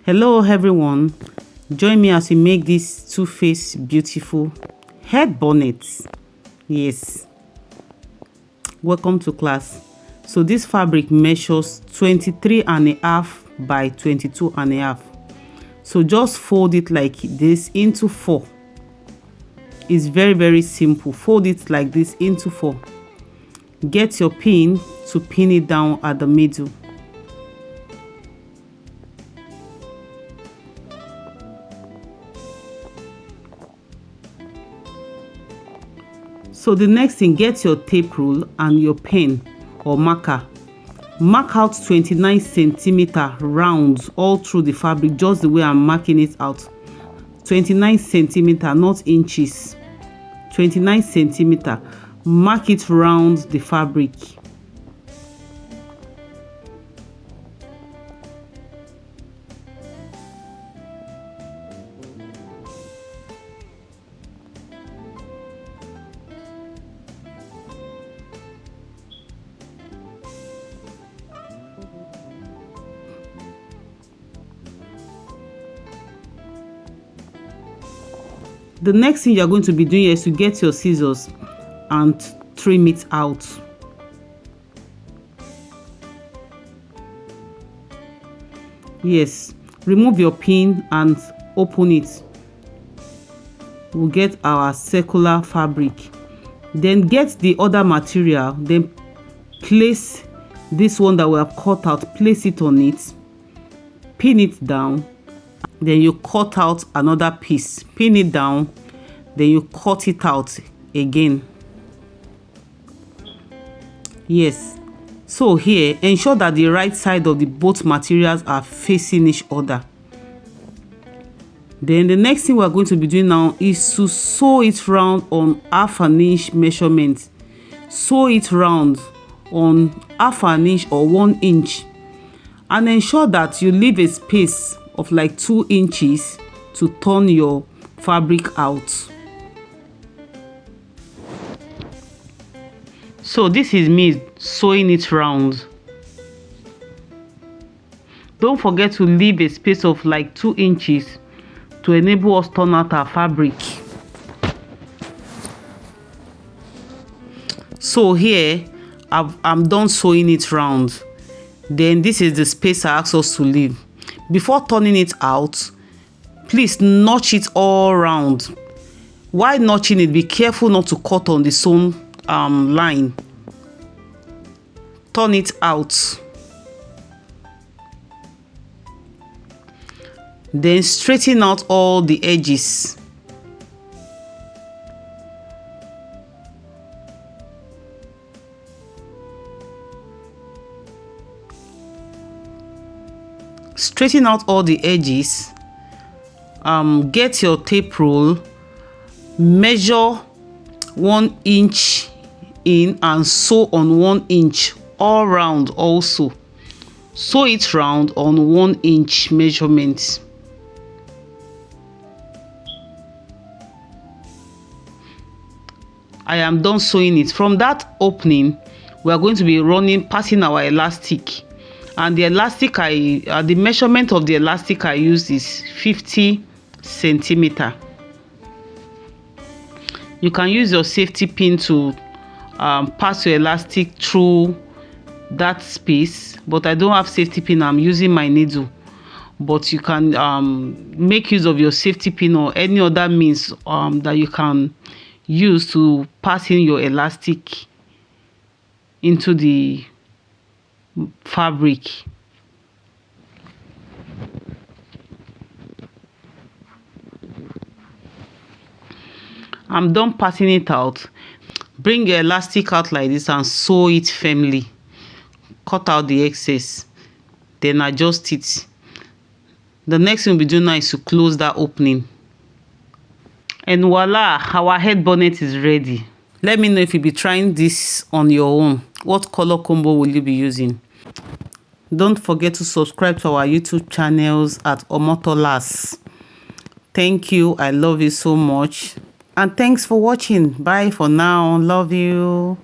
Hello everyone, join me as we make this two-faced beautiful head bonnet. Yes, welcome to class. So this fabric measures 23.5 by 22.5. So just fold it like this into 4. It's very simple. Fold it like this into 4. Get your pin to pin it down at the middle. So the next thing, get your tape rule and your pen or marker. Mark out 29 centimeter rounds all through the fabric, just the way I'm marking it out. 29 centimeter, not inches. 29 centimeter. Mark it round the fabric. The next thing you're going to be doing is to get your scissors and trim it out. Yes, remove your pin and open it. We'll get our circular fabric. Then get the other material, then place this one that we have cut out, place it on it, pin it down. Then you cut out another piece, pin it down, then you cut it out again. Yes, so here ensure that the right side of the both materials are facing each other. Then the next thing we're going to be doing now is to sew it round on 1/2 inch measurement. Sew it round on 1/2 inch or 1 inch, and ensure that you leave a space of like 2 inches to turn your fabric out. So this is me sewing it round. Don't forget to leave a space of like 2 inches to enable us turn out our fabric. So here I'm done sewing it round. Then this is the space I asked us to leave. Before turning it out, please notch it all round. While notching it, be careful not to cut on the sewn line. Turn it out. Then straighten out all the edges. Straighten out all the edges. Get your tape rule, measure 1 inch in and sew on 1 inch all round. Also sew it round on 1 inch measurement. I am done sewing it. From that opening, we are going to be passing our elastic. And the elastic the measurement of the elastic I used is 50 centimeter. You can use your safety pin to pass your elastic through that space, but I don't have safety pin. I'm using my needle, but you can make use of your safety pin or any other means that you can use to pass in your elastic into the fabric. I'm done passing it out. Bring your elastic out like this and sew it firmly. Cut out the excess, then adjust it. The next thing we'll be doing now is to close that opening. And voila, our head bonnet is ready. Let me know if you'll be trying this on your own. What color combo will you be using? Don't forget to subscribe to our YouTube channels at Omotolas. Thank you. I love you so much. And thanks for watching. Bye for now. Love you.